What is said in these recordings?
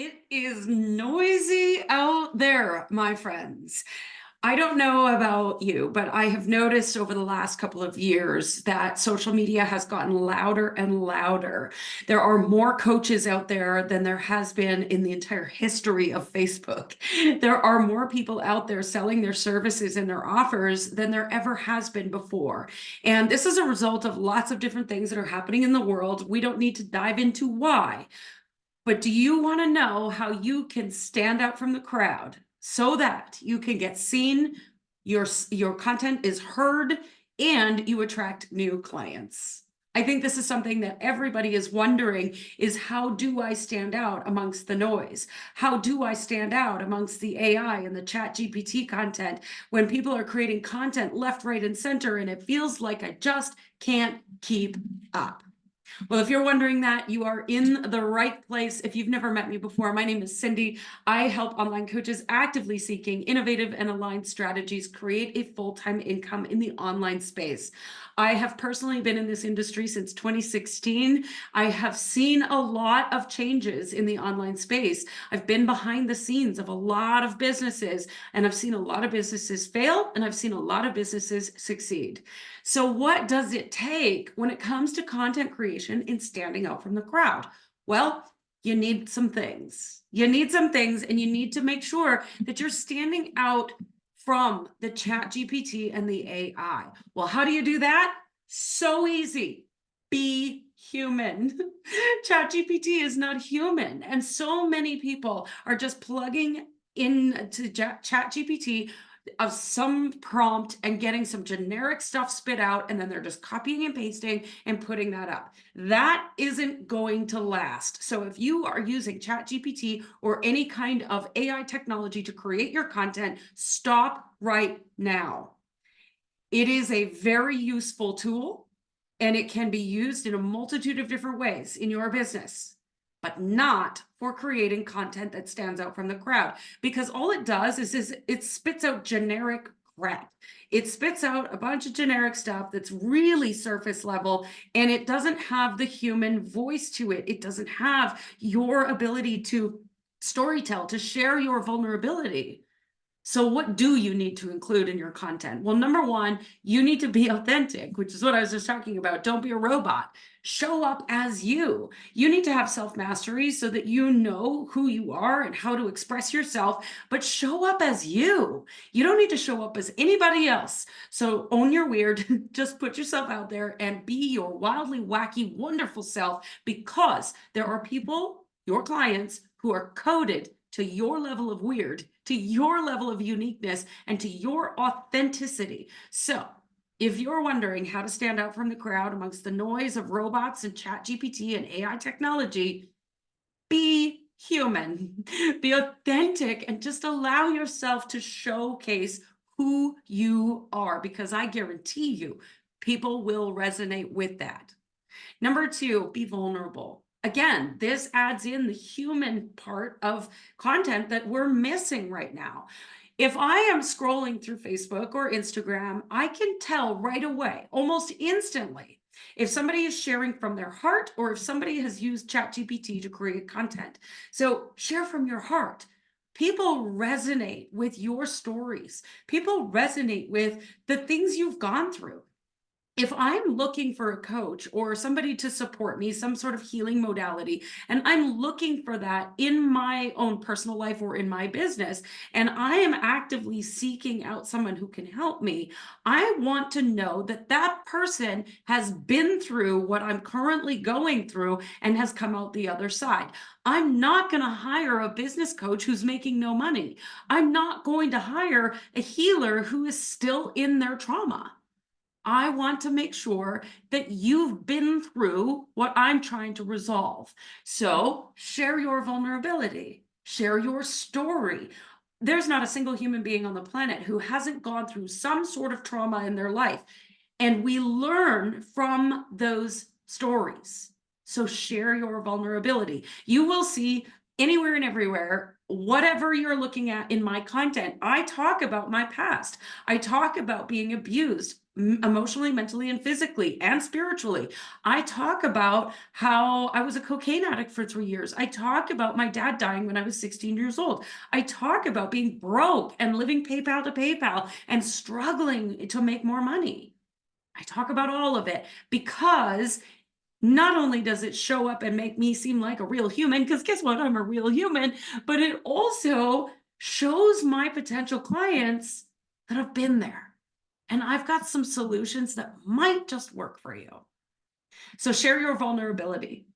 It is noisy out there, my friends. I don't know about you, but I have noticed over the last couple of years that social media has gotten louder and louder. There are more coaches out there than there has been in the entire history of Facebook. There are more people out there selling their services and their offers than there ever has been before. And this is a result of lots of different things that are happening in the world. We don't need to dive into why. But do you want to know how you can stand out from the crowd so that you can get seen, your content is heard, and you attract new clients? I think this is something that everybody is wondering is how do I stand out amongst the noise? How do I stand out amongst the AI and the chat GPT content when people are creating content left, right, and center and it feels like I just can't keep up? Well, if you're wondering that, you are in the right place. If you've never met me before, my name is Cindy. I help online coaches actively seeking innovative and aligned strategies create a full-time income in the online space. I have personally been in this industry since 2016. I have seen a lot of changes in the online space. I've been behind the scenes of a lot of businesses, and I've seen a lot of businesses fail, and I've seen a lot of businesses succeed. So what does it take when it comes to content creation and standing out from the crowd? Well, you need some things. You need some things, and you need to make sure that you're standing out from the chat GPT and the AI. Well, how do you do that? So easy. Be human. Chat GPT is not human. And so many people are just plugging into chat GPT of some prompt and getting some generic stuff spit out, and then they're just copying and pasting and putting that up. That isn't going to last. So if you are using ChatGPT or any kind of AI technology to create your content, stop right now. It is a very useful tool, and it can be used in a multitude of different ways in your business, but not for creating content that stands out from the crowd, because all it does is it spits out generic crap. It spits out a bunch of generic stuff that's really surface level, and it doesn't have the human voice to it. It doesn't have your ability to storytell, to share your vulnerability. So what do you need to include in your content? Well, number one, you need to be authentic, which is what I was just talking about. Don't be a robot. Show up as you. You need to have self-mastery so that you know who you are and how to express yourself, but show up as you. You don't need to show up as anybody else. So own your weird, just put yourself out there and be your wildly wacky, wonderful self, because there are people, your clients, who are coded to your level of weird, to your level of uniqueness, and to your authenticity. So if you're wondering how to stand out from the crowd amongst the noise of robots and chat GPT and AI technology, be human, be authentic, and just allow yourself to showcase who you are, because I guarantee you, people will resonate with that. Number two, be vulnerable. Again, this adds in the human part of content that we're missing right now. If I am scrolling through Facebook or Instagram, I can tell right away, almost instantly, if somebody is sharing from their heart or if somebody has used ChatGPT to create content. So share from your heart. People resonate with your stories. People resonate with the things you've gone through. If I'm looking for a coach or somebody to support me, some sort of healing modality, and I'm looking for that in my own personal life or in my business, and I am actively seeking out someone who can help me, I want to know that that person has been through what I'm currently going through and has come out the other side. I'm not going to hire a business coach who's making no money. I'm not going to hire a healer who is still in their trauma. I want to make sure that you've been through what I'm trying to resolve. So share your vulnerability, share your story. There's not a single human being on the planet who hasn't gone through some sort of trauma in their life. And we learn from those stories. So share your vulnerability. You will see anywhere and everywhere, whatever you're looking at in my content, I talk about my past. I talk about being abused. emotionally, mentally, and physically and spiritually. I talk about how I was a cocaine addict for 3 years. I talk about my dad dying when I was 16 years old. I talk about being broke and living PayPal to PayPal and struggling to make more money. I talk about all of it because not only does it show up and make me seem like a real human, because guess what? I'm a real human, but it also shows my potential clients that I've been there. And I've got some solutions that might just work for you. So share your vulnerability.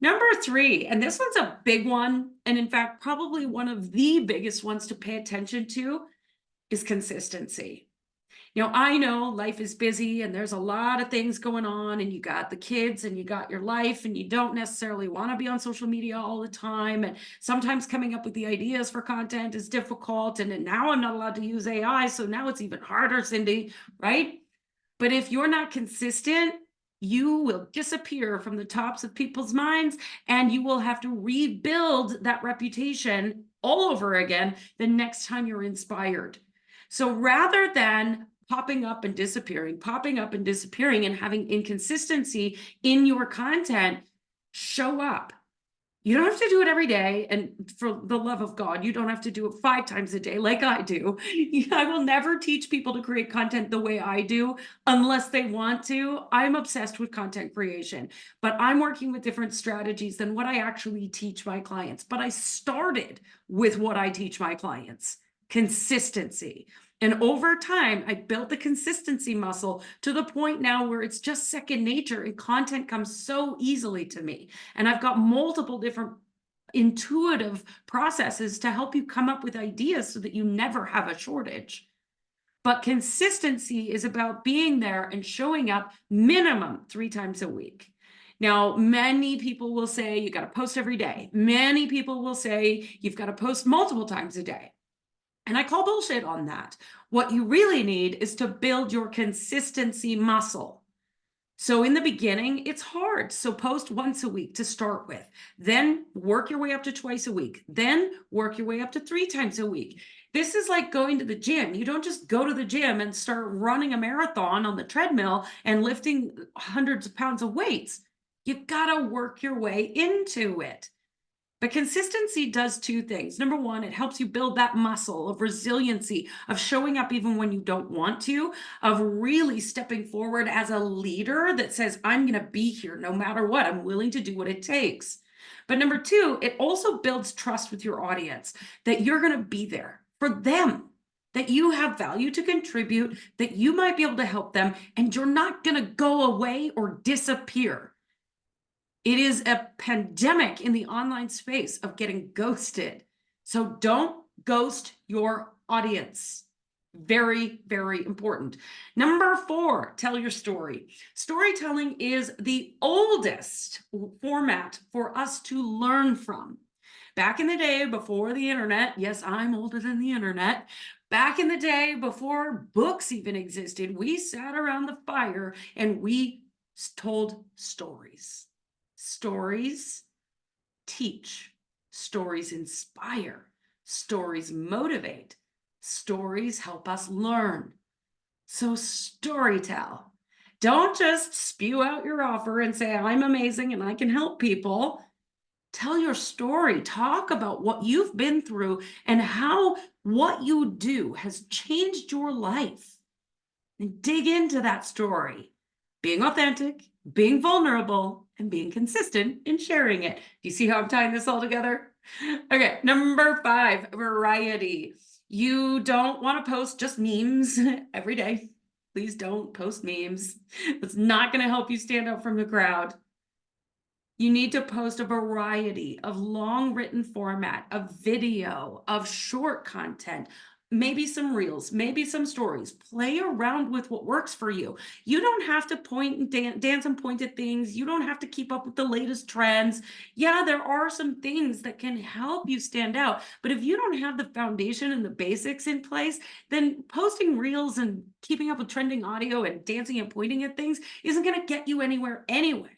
Number 3, and this one's a big one, and in fact, probably one of the biggest ones to pay attention to, is consistency. I know life is busy and there's a lot of things going on, and you got the kids and you got your life, and you don't necessarily want to be on social media all the time. And sometimes coming up with the ideas for content is difficult. And now I'm not allowed to use AI. So now it's even harder, Cindy, right? But if you're not consistent, you will disappear from the tops of people's minds, and you will have to rebuild that reputation all over again the next time you're inspired. So rather than popping up and disappearing, and having inconsistency in your content, show up. You don't have to do it every day. And for the love of God, you don't have to do it 5 times a day like I do. I will never teach people to create content the way I do unless they want to. I'm obsessed with content creation, but I'm working with different strategies than what I actually teach my clients. But I started with what I teach my clients: consistency. And over time, I built the consistency muscle to the point now where it's just second nature, and content comes so easily to me. And I've got multiple different intuitive processes to help you come up with ideas so that you never have a shortage. But consistency is about being there and showing up minimum 3 times a week. Now, many people will say you got to post every day. Many people will say you've got to post multiple times a day. And I call bullshit on that. What you really need is to build your consistency muscle. So in the beginning, it's hard. So post once a week to start with, then work your way up to twice a week, then work your way up to 3 times a week. This is like going to the gym. You don't just go to the gym and start running a marathon on the treadmill and lifting hundreds of pounds of weights. You gotta work your way into it. But consistency does 2 things. Number 1, it helps you build that muscle of resiliency, of showing up even when you don't want to, of really stepping forward as a leader that says, I'm going to be here no matter what. I'm willing to do what it takes. But number 2, it also builds trust with your audience, that you're going to be there for them, that you have value to contribute, that you might be able to help them, and you're not going to go away or disappear. It is a pandemic in the online space of getting ghosted. So don't ghost your audience. Very, very important. Number 4, tell your story. Storytelling is the oldest format for us to learn from. Back in the day before the internet, yes, I'm older than the internet. Back in the day before books even existed, we sat around the fire and we told stories. Stories teach, stories inspire, stories motivate, stories help us learn. So storytell. Don't just spew out your offer and say, I'm amazing and I can help people. Tell your story. Talk about what you've been through and how what you do has changed your life. And dig into that story. Being authentic, being vulnerable, and being consistent in sharing it. Do you see how I'm tying this all together? Okay, number 5, variety. You don't want to post just memes every day. Please don't post memes. It's not going to help you stand out from the crowd. You need to post a variety of long written format, of video, of short content, maybe some reels, maybe some stories. Play around with what works for you. You don't have to point and dance and point at things. You don't have to keep up with the latest trends. Yeah, there are some things that can help you stand out. But if you don't have the foundation and the basics in place, then posting reels and keeping up with trending audio and dancing and pointing at things isn't going to get you anywhere anyway.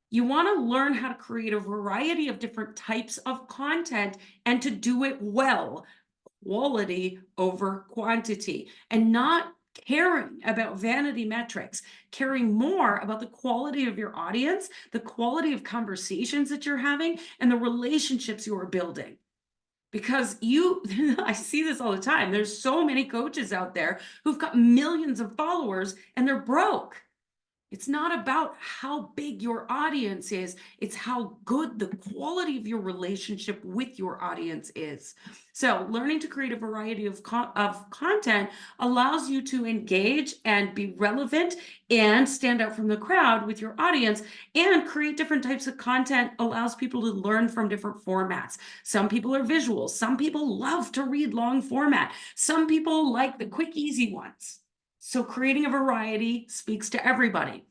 You want to learn how to create a variety of different types of content and to do it well, quality over quantity, and not caring about vanity metrics, caring more about the quality of your audience, the quality of conversations that you're having, and the relationships you are building. Because I see this all the time. There's so many coaches out there who've got millions of followers and they're broke. It's not about how big your audience is, it's how good the quality of your relationship with your audience is. So learning to create a variety of content allows you to engage and be relevant and stand out from the crowd with your audience, and create different types of content allows people to learn from different formats. Some people are visual, some people love to read long format, some people like the quick, easy ones. So creating a variety speaks to everybody.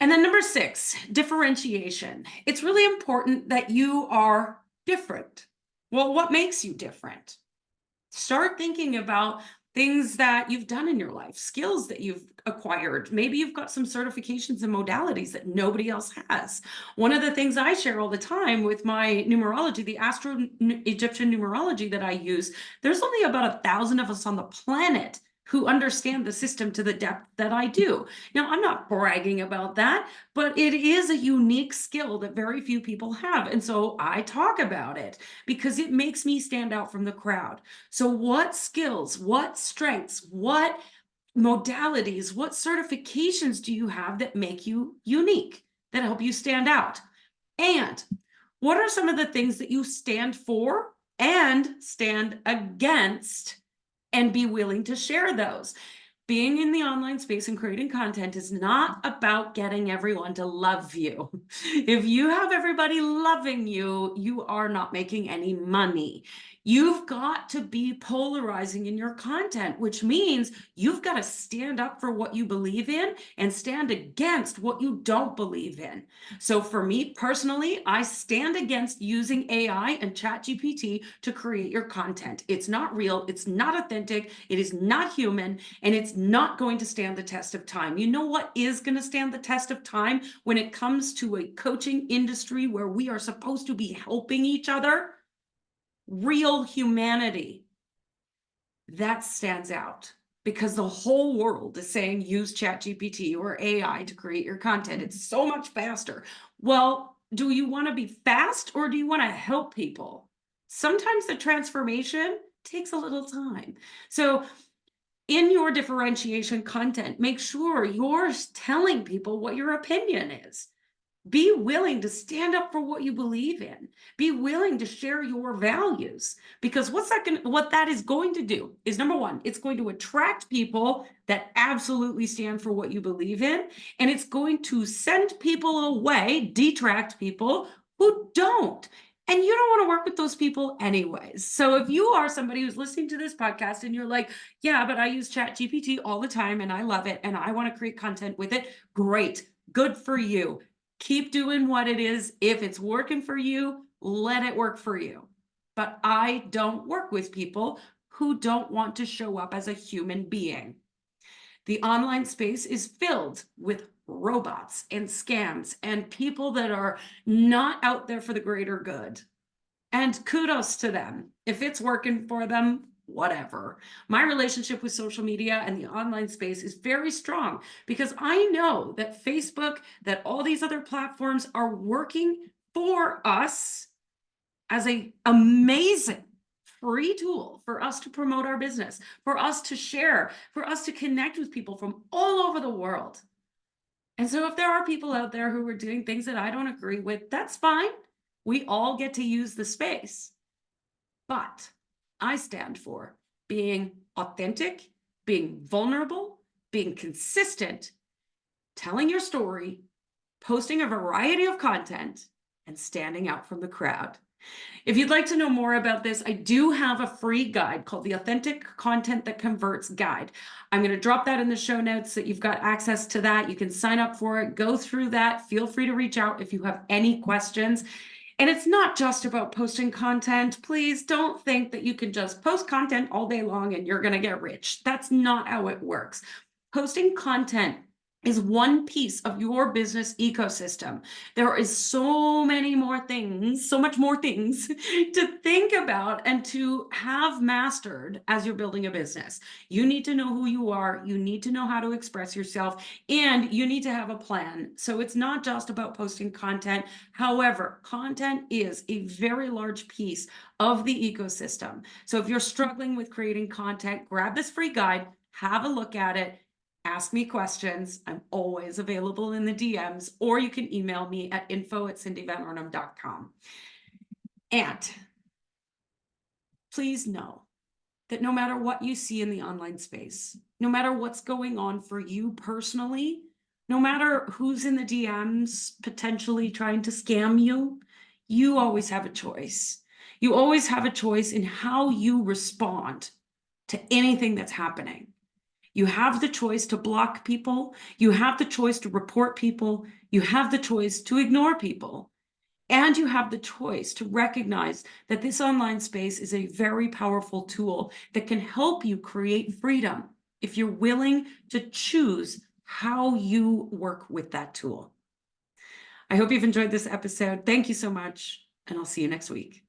And then number 6, differentiation. It's really important that you are different. Well, what makes you different? Start thinking about things that you've done in your life, skills that you've acquired. Maybe you've got some certifications and modalities that nobody else has. One of the things I share all the time with my numerology, the Astro-Egyptian numerology that I use, there's only about 1,000 of us on the planet who understand the system to the depth that I do. Now, I'm not bragging about that, but it is a unique skill that very few people have. And so I talk about it because it makes me stand out from the crowd. So what skills, what strengths, what modalities, what certifications do you have that make you unique, that help you stand out? And what are some of the things that you stand for and stand against, and be willing to share those? Being in the online space and creating content is not about getting everyone to love you. If you have everybody loving you, you are not making any money. You've got to be polarizing in your content, which means you've got to stand up for what you believe in and stand against what you don't believe in. So for me personally, I stand against using AI and ChatGPT to create your content. It's not real, it's not authentic, it is not human, and it's not going to stand the test of time. You know what is going to stand the test of time when it comes to a coaching industry where we are supposed to be helping each other? Real humanity. That stands out because the whole world is saying use ChatGPT or AI to create your content. It's so much faster. Well, do you want to be fast or do you want to help people? Sometimes the transformation takes a little time. So in your differentiation content, make sure you're telling people what your opinion is. Be willing to stand up for what you believe in. Be willing to share your values, because what that is going to do is, number one, it's going to attract people that absolutely stand for what you believe in, and it's going to send people away, detract people who don't. And you don't want to work with those people anyways. So if you are somebody who's listening to this podcast and you're like, yeah, but I use ChatGPT all the time and I love it and I want to create content with it, great, good for you. Keep doing what it is. If it's working for you, let it work for you. But I don't work with people who don't want to show up as a human being. The online space is filled with robots and scams and people that are not out there for the greater good. And kudos to them. If it's working for them, whatever. My relationship with social media and the online space is very strong because I know that Facebook, that all these other platforms are working for us as an amazing free tool for us to promote our business, for us to share, for us to connect with people from all over the world. And so if there are people out there who are doing things that I don't agree with, that's fine. We all get to use the space. But I stand for being authentic, being vulnerable, being consistent, telling your story, posting a variety of content, and standing out from the crowd. If you'd like to know more about this, I do have a free guide called the Authentic Content That Converts Guide. I'm going to drop that in the show notes so that you've got access to that. You can sign up for it, go through that. Feel free to reach out if you have any questions. And it's not just about posting content. Please don't think that you can just post content all day long and you're going to get rich. That's not how it works. Posting content is one piece of your business ecosystem. There is so many more things, so much more things to think about and to have mastered as you're building a business. You need to know who you are, you need to know how to express yourself, and you need to have a plan. So it's not just about posting content. However, content is a very large piece of the ecosystem. So if you're struggling with creating content, grab this free guide, have a look at it. Ask me questions. I'm always available in the DMs, or you can email me at info@cindyvanarnum.com. And please know that no matter what you see in the online space, no matter what's going on for you personally, no matter who's in the DMs potentially trying to scam you, you always have a choice. You always have a choice in how you respond to anything that's happening. You have the choice to block people. You have the choice to report people. You have the choice to ignore people. And you have the choice to recognize that this online space is a very powerful tool that can help you create freedom if you're willing to choose how you work with that tool. I hope you've enjoyed this episode. Thank you so much, and I'll see you next week.